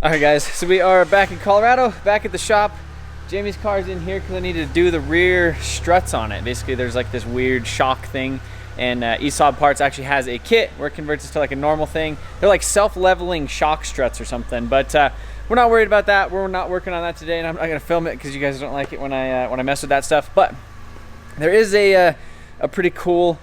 Alright guys, so we are back in Colorado, back at the shop. Jamie's car is in here because I need to do the rear struts on it. Basically there's like this weird shock thing, and ESAB Parts actually has a kit where it converts it to like a normal thing. They're like self-leveling shock struts or something, but we're not worried about that. We're not working on that today, and I'm not gonna film it because you guys don't like it when I mess with that stuff. But there is a pretty cool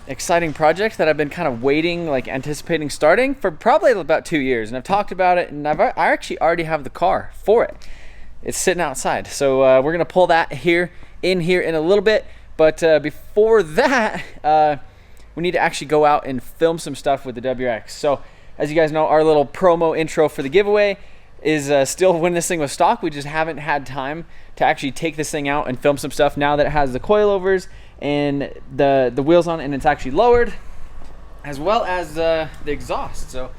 exciting project that I've been kind of waiting, like anticipating starting for probably about 2 years, and I've talked about it, and I actually already have the car for it. It's sitting outside, so we're gonna pull that in a little bit. But before that, we need to actually go out and film some stuff with the WRX. So as you guys know, our little promo intro for the giveaway is still when this thing was stock. We just haven't had time to actually take this thing out and film some stuff now that it has the coilovers and the wheels on, and it's actually lowered, as well as the exhaust. So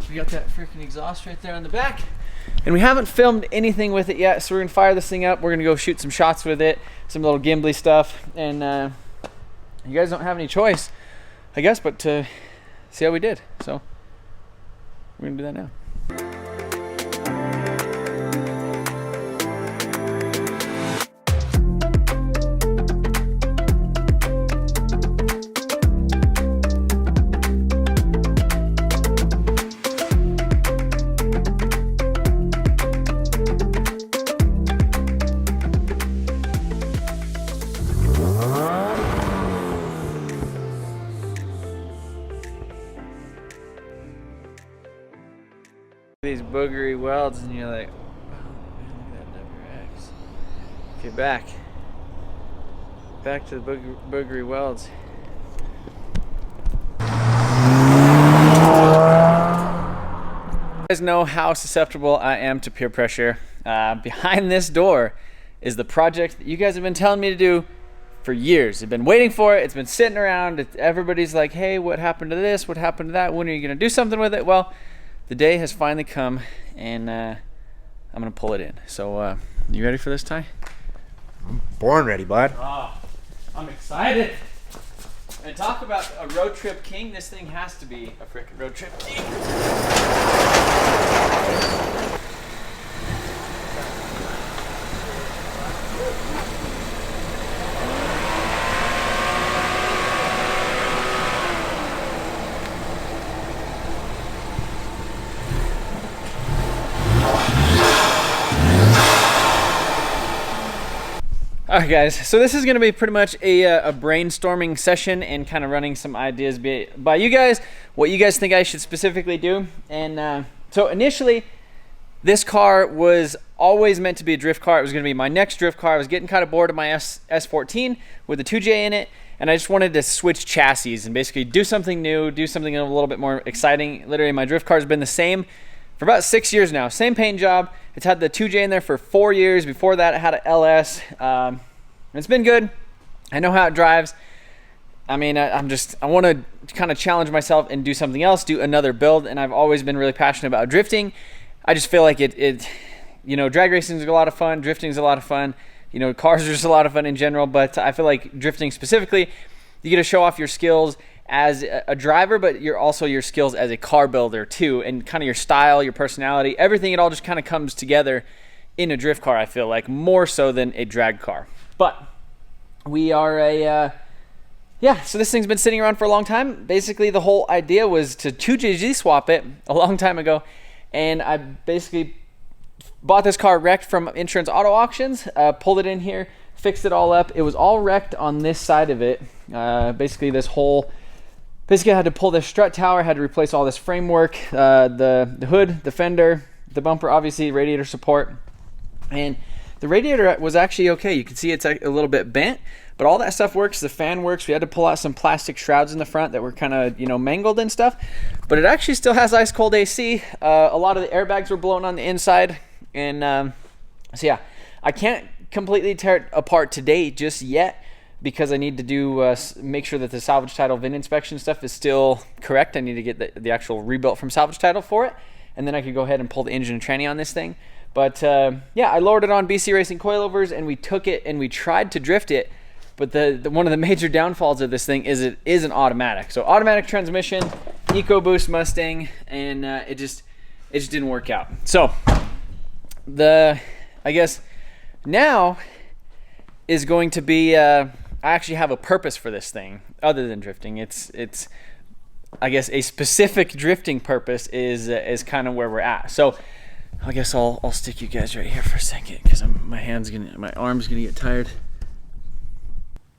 we got that freaking exhaust right there on the back, and we haven't filmed anything with it yet. So we're gonna fire this thing up. We're gonna go shoot some shots with it, some little gimbly stuff, and you guys don't have any choice, I guess, but to see how we did. So we're gonna do that now. These boogery welds, and you're like, oh man, look at that WRX. Okay, back to the boogery welds. You guys know how susceptible I am to peer pressure. Behind this door is the project that you guys have been telling me to do for years. I've been waiting for it. It's been sitting around. Everybody's like, hey, what happened to this? What happened to that? When are you gonna do something with it? Well, the day has finally come, and I'm gonna pull it in. So you ready for this, Ty? I'm born ready, bud. Oh, I'm excited. And talk about a road trip king. This thing has to be a freaking road trip king. Alright guys, so this is going to be pretty much a brainstorming session and kind of running some ideas by you guys, what you guys think I should specifically do. And so initially, this car was always meant to be a drift car. It was going to be my next drift car. I was getting kind of bored of my S14 with the 2J in it, and I just wanted to switch chassis and basically do something new, do something a little bit more exciting. Literally, my drift car has been the same for about 6 years now. Same paint job. It's had the 2J in there for 4 years. Before that, it had an LS. It's been good. I know how it drives. I mean, I want to kind of challenge myself and do something else, do another build. And I've always been really passionate about drifting. I just feel like you know, drag racing is a lot of fun. Drifting is a lot of fun. You know, cars are just a lot of fun in general. But I feel like drifting specifically, you get to show off your skills as a driver, but you're also your skills as a car builder too, and kind of your style, your personality, everything. It all just kind of comes together in a drift car. I feel like more so than a drag car. But we are so this thing's been sitting around for a long time. Basically, the whole idea was to 2JZ swap it a long time ago, and I basically bought this car wrecked from Insurance Auto Auctions, pulled it in here, fixed it all up. It was all wrecked on this side of it. Basically, I had to pull this strut tower, had to replace all this framework, the hood, the fender, the bumper, obviously, radiator support, and the radiator was actually okay. You can see it's a little bit bent, but all that stuff works. The fan works. We had to pull out some plastic shrouds in the front that were kind of, you know, mangled and stuff, but it actually still has ice cold AC. A lot of the airbags were blown on the inside, and so yeah, I can't completely tear it apart today just yet because I need to do make sure that the salvage title VIN inspection stuff is still correct. I need to get the actual rebuilt from salvage title for it, and then I could go ahead and pull the engine and tranny on this thing. But yeah, I lowered it on BC Racing coilovers, and we took it and we tried to drift it. But the one of the major downfalls of this thing is it is an automatic. So automatic transmission, Ecoboost Mustang, and it it just didn't work out. So I guess now is going to be, I actually have a purpose for this thing other than drifting. It's I guess a specific drifting purpose is kind of where we're at. So I guess I'll stick you guys right here for a second because my arm's gonna get tired.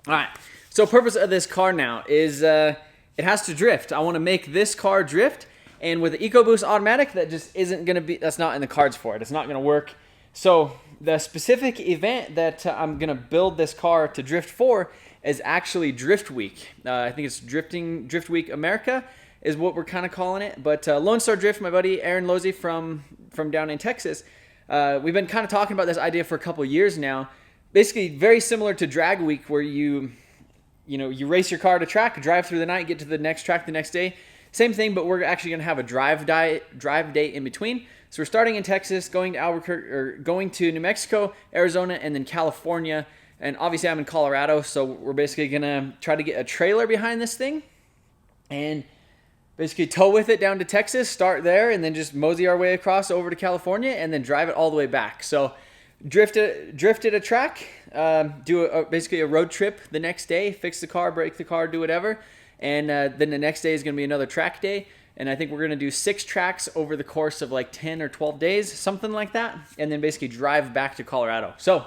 All right. So purpose of this car now is it has to drift. I want to make this car drift, and with the Ecoboost automatic, that just isn't gonna be. That's not in the cards for it. It's not gonna work. So the specific event that I'm gonna build this car to drift for is actually Drift Week. I think it's Drift Week America is what we're kind of calling it. But Lone Star Drift, my buddy Aaron Losey from down in Texas, we've been kind of talking about this idea for a couple years now. Basically, very similar to Drag Week, where you race your car to track, drive through the night, get to the next track the next day. Same thing, but we're actually going to have a drive day in between. So we're starting in Texas, going to Albuquerque, or going to New Mexico, Arizona, and then California. And obviously I'm in Colorado, so we're basically going to try to get a trailer behind this thing and basically tow with it down to Texas, start there, and then just mosey our way across over to California and then drive it all the way back. So drifted a track, do basically a road trip the next day, fix the car, break the car, do whatever. And then the next day is going to be another track day. And I think we're going to do 6 tracks over the course of like 10 or 12 days, something like that. And then basically drive back to Colorado. So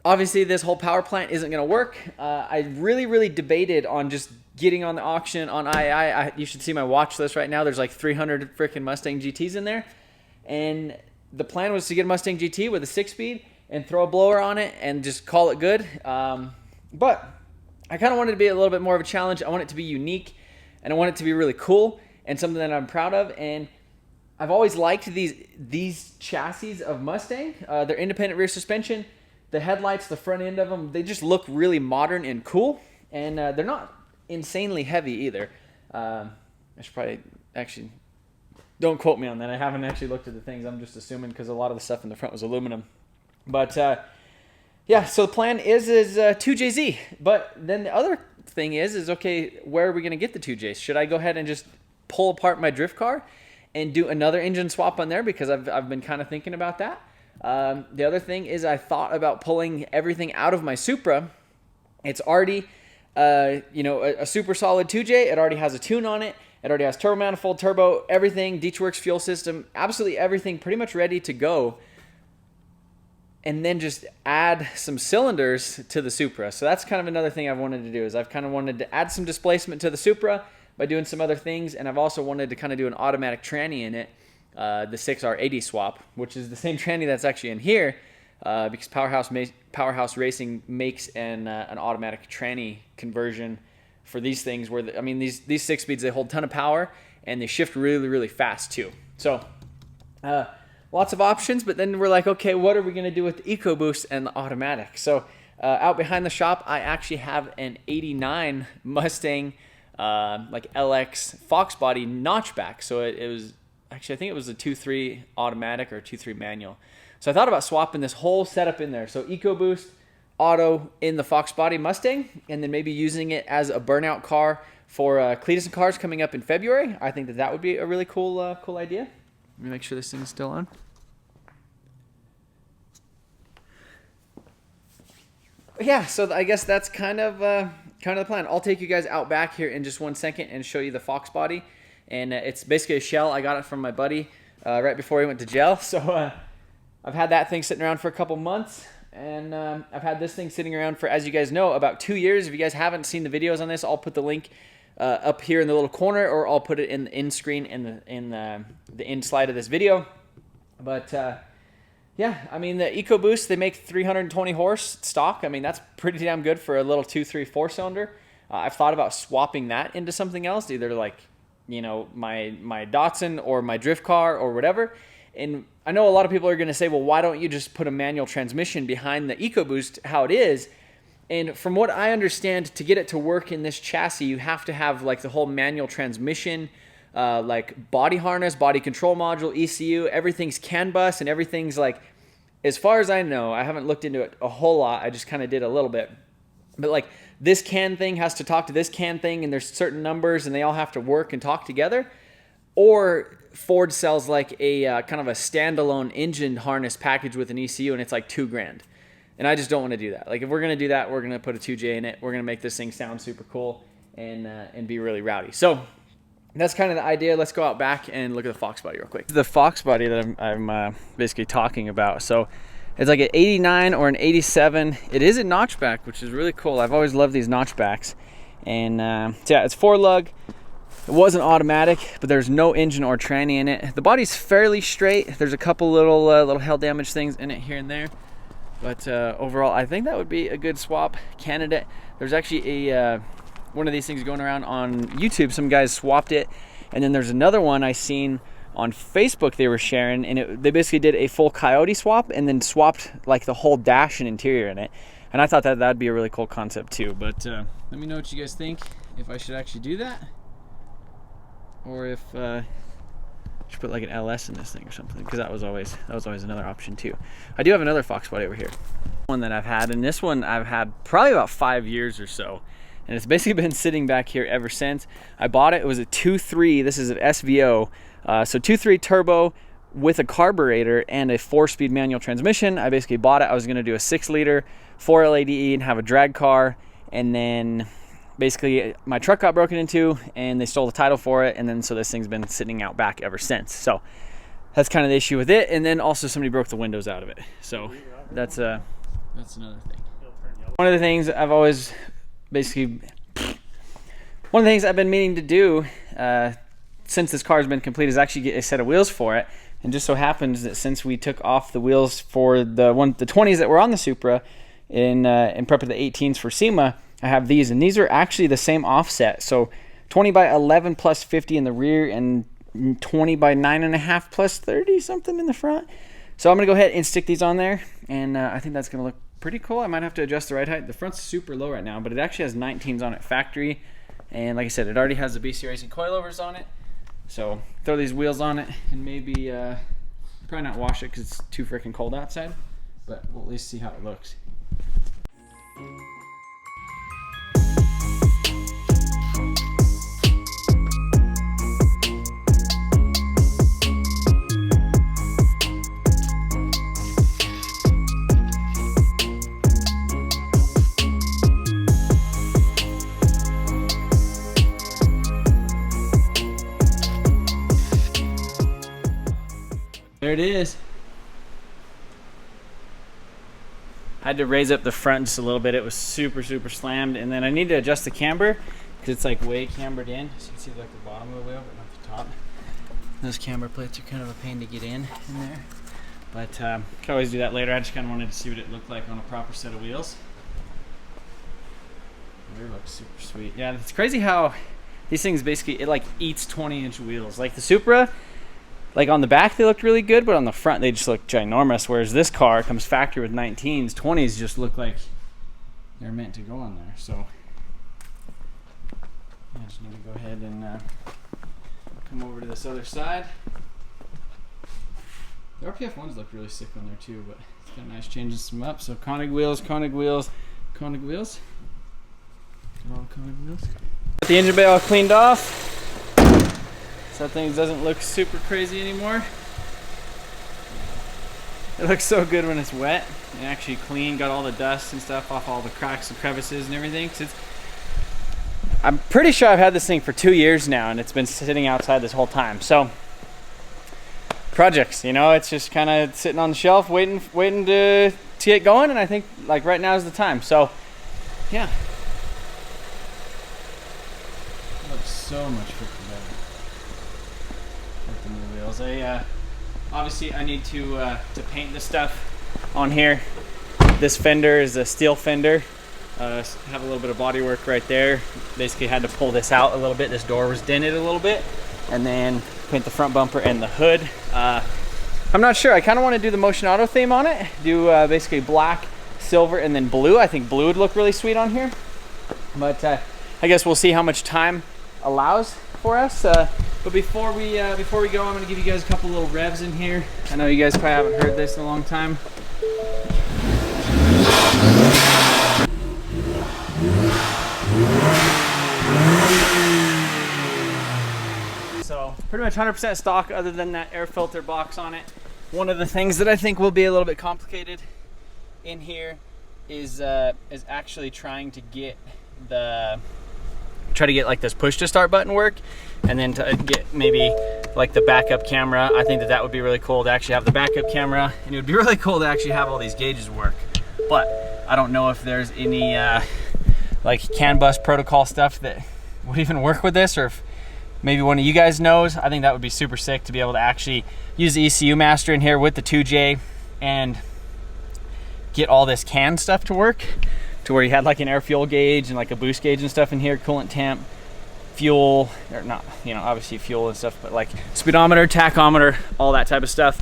obviously this whole power plant isn't going to work. I really debated on just getting on the auction on Iaai. You should see my watch list right now. There's like 300 freaking Mustang GTs in there. And the plan was to get a Mustang GT with a 6-speed and throw a blower on it and just call it good. But I kind of wanted to be a little bit more of a challenge. I want it to be unique, and I want it to be really cool and something that I'm proud of. And I've always liked these chassis of Mustang. They're independent rear suspension. The headlights, the front end of them, they just look really modern and cool. And they're not insanely heavy either. I should probably actually, don't quote me on that. I haven't actually looked at the things. I'm just assuming because a lot of the stuff in the front was aluminum. But yeah, so the plan is 2JZ. But then the other thing is okay, where are we going to get the 2Js? Should I go ahead and just pull apart my drift car and do another engine swap on there? Because I've been kind of thinking about that. The other thing is I thought about pulling everything out of my Supra. It's already a super solid 2J. It already has a tune on it. It already has turbo manifold, turbo, everything, Ditchworks fuel system, absolutely everything pretty much ready to go. And then just add some cylinders to the Supra. So that's kind of another thing I've wanted to do, is I've kind of wanted to add some displacement to the Supra by doing some other things. And I've also wanted to kind of do an automatic tranny in it, the 6R80 swap, which is the same tranny that's actually in here, because Powerhouse Racing makes an automatic tranny conversion for these things where, these 6-speeds, they hold a ton of power and they shift really fast too. So lots of options, but then we're like, okay, what are we going to do with the Ecoboost and the automatic? So out behind the shop, I actually have an 89 Mustang like LX Fox body notchback. So it was actually, I think it was a 2.3 automatic or 2.3 manual. So I thought about swapping this whole setup in there. So Ecoboost auto in the Fox body Mustang, and then maybe using it as a burnout car for Cletus and Cars coming up in February. I think that would be a really cool idea. Let me make sure this thing is still on. Yeah, so I guess that's kind of the plan. I'll take you guys out back here in just 1 second and show you the Fox body. And it's basically a shell. I got it from my buddy right before he went to jail. So I've had that thing sitting around for a couple months. And I've had this thing sitting around for, as you guys know, about 2 years. If you guys haven't seen the videos on this, I'll put the link up here in the little corner, or I'll put it in the end screen in the end slide of this video. But yeah, the Ecoboost, they make 320 horse stock. That's pretty damn good for a little 2, 3, 4-cylinder. I've thought about swapping that into something else, either like, my Datsun or my drift car or whatever. And I know a lot of people are going to say, well, why don't you just put a manual transmission behind the Ecoboost how it is? And from what I understand, to get it to work in this chassis, you have to have like the whole manual transmission, like body harness, body control module, ECU, everything's CAN bus, and everything's like, as far as I know, I haven't looked into it a whole lot. I just kind of did a little bit. But like this CAN thing has to talk to this CAN thing, and there's certain numbers and they all have to work and talk together. or Ford sells like a kind of a standalone engine harness package with an ECU, and it's like $2,000. And I just don't want to do that. Like if we're gonna do that, we're gonna put a 2J in it. We're gonna make this thing sound super cool and be really rowdy. So that's kind of the idea. Let's go out back and look at the Fox body real quick. The Fox body that I'm basically talking about. So it's like an 89 or an 87. It is a notchback, which is really cool. I've always loved these notchbacks. And so yeah, it's 4-lug. It wasn't automatic, but there's no engine or tranny in it. The body's fairly straight. There's a couple little hail damage things in it here and there. But overall, I think that would be a good swap candidate. There's actually a one of these things going around on YouTube. Some guys swapped it. And then there's another one I seen on Facebook they were sharing. And they basically did a full Coyote swap and then swapped like the whole dash and interior in it. And I thought that that'd be a really cool concept too. But let me know what you guys think, if I should actually do that. Or if I should put like an LS in this thing or something, because that was always another option too. I do have another Fox body over here, one that I've had, and this one I've had probably about 5 years or so, and it's basically been sitting back here ever since. I bought it. It was a 2.3. This is an SVO, so 2.3 turbo with a carburetor and a 4-speed manual transmission. I basically bought it. I was going to do a 6-liter 4 LADE and have a drag car, and then basically my truck got broken into and they stole the title for it, and then so this thing's been sitting out back ever since. So that's kind of the issue with it. And then also somebody broke the windows out of it, so that's another thing. One of the things I've always one of the things I've been meaning to do since this car has been complete is actually get a set of wheels for it. And just so happens that since we took off the wheels for the 20s that were on the Supra in prep of the 18s for SEMA, I have these, and these are actually the same offset. So 20 by 11 plus 50 in the rear and 20 by 9.5 plus 30 something in the front. So I'm gonna go ahead and stick these on there, and I think that's gonna look pretty cool. I might have to adjust the ride height. The front's super low right now, but it actually has 19s on it factory, and like I said, it already has the BC Racing coilovers on it. So throw these wheels on it and maybe probably not wash it because it's too freaking cold outside, but we'll at least see how it looks. There it is. I had to raise up the front just a little bit. It was super slammed, and then I need to adjust the camber because it's like way cambered in. So you can see like the bottom of the wheel, but not the top. Those camber plates are kind of a pain to get in there, but can always do that later. I just kind of wanted to see what it looked like on a proper set of wheels. They look super sweet. Yeah, it's crazy how these things basically, it like eats 20-inch wheels. Like the Supra, like on the back they looked really good, but on the front they just look ginormous, whereas this car comes factory with 19s. 20s just look like they're meant to go on there. So I just need to go ahead and come over to this other side. The RPF ones look really sick on there too, but it's kind of nice changing some up. So Koenig wheels, Koenig wheels, Koenig wheels. All Koenig wheels. Got the engine bay all cleaned off, so that thing doesn't look super crazy anymore. It looks so good when it's wet and actually clean. Got all the dust and stuff off all the cracks and crevices and everything. So I'm pretty sure I've had this thing for 2 years now, and it's been sitting outside this whole time. So projects, you know, it's just kind of sitting on the shelf waiting to get going, and I think like right now is the time. So yeah, it looks so much freaking better with the new wheels. Obviously I need to paint this stuff on here. This fender is a steel fender. Have a little bit of body work right there. Basically had to pull this out a little bit. This door was dented a little bit, and then paint the front bumper and the hood. I'm not sure. I kind of want to do the Motion Auto theme on it. Do basically black, silver, and then blue. I think blue would look really sweet on here. But I guess we'll see how much time allows for us. But before we go, I'm going to give you guys a couple little revs in here. I know you guys probably haven't heard this in a long time. So pretty much 100% stock other than that air filter box on it. One of the things that I think will be a little bit complicated in here is actually trying to get like this push to start button work, and then to get maybe like the backup camera. I think that would be really cool to actually have the backup camera, and it would be really cool to actually have all these gauges work. But I don't know if there's any like CAN bus protocol stuff that would even work with this, or if maybe one of you guys knows. I think that would be super sick to be able to actually use the ECU master in here with the 2J and get all this CAN stuff to work, to where you had like an air fuel gauge and like a boost gauge and stuff in here, coolant temp, fuel, or not, you know, obviously fuel and stuff, but like speedometer, tachometer, all that type of stuff.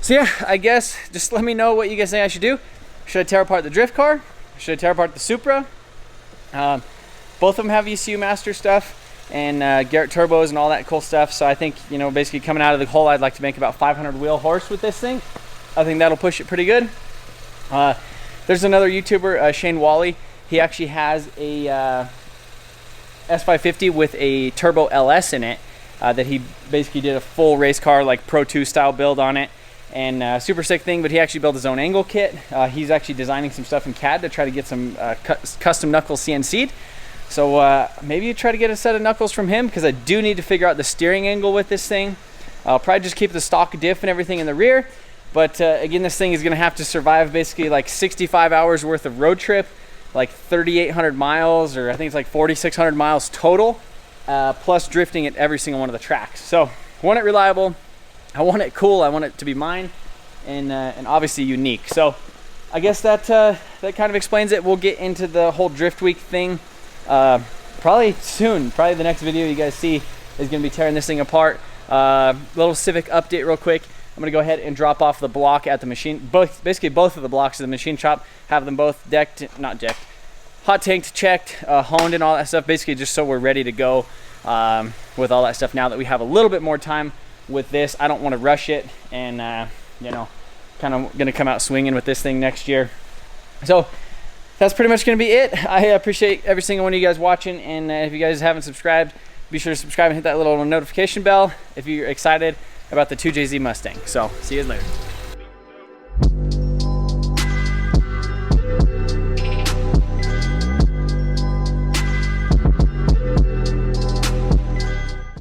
So yeah, I guess just let me know what you guys think I should do. Should I tear apart the drift car? Should I tear apart the Supra? Both of them have ECU master stuff and Garrett turbos and all that cool stuff. So I think, you know, basically coming out of the hole, I'd like to make about 500 wheel horse with this thing. I think that'll push it pretty good. There's another YouTuber, Shane Wally. He actually has a S550 with a turbo LS in it that he basically did a full race car, like Pro 2 style build on it. And super sick thing, but he actually built his own angle kit. He's actually designing some stuff in CAD to try to get some custom knuckles CNC'd. So maybe you try to get a set of knuckles from him, because I do need to figure out the steering angle with this thing. I'll probably just keep the stock diff and everything in the rear. But again, this thing is going to have to survive basically like 65 hours worth of road trip, like 3,800 miles, or I think it's like 4,600 miles total, plus drifting at every single one of the tracks. So I want it reliable, I want it cool, I want it to be mine, and obviously unique. So I guess that kind of explains it. We'll get into the whole drift week thing probably soon. Probably the next video you guys see is going to be tearing this thing apart. Little Civic update real quick. I'm gonna go ahead and drop off the block at the machine. Basically both of the blocks of the machine shop, have them both hot tanked, checked, honed and all that stuff, basically just so we're ready to go with all that stuff now that we have a little bit more time with this. I don't want to rush it, and you know, kind of gonna come out swinging with this thing next year. So that's pretty much gonna be it. I appreciate every single one of you guys watching, and if you guys haven't subscribed, be sure to subscribe and hit that little notification bell if you're excited about the 2JZ Mustang. So see you later.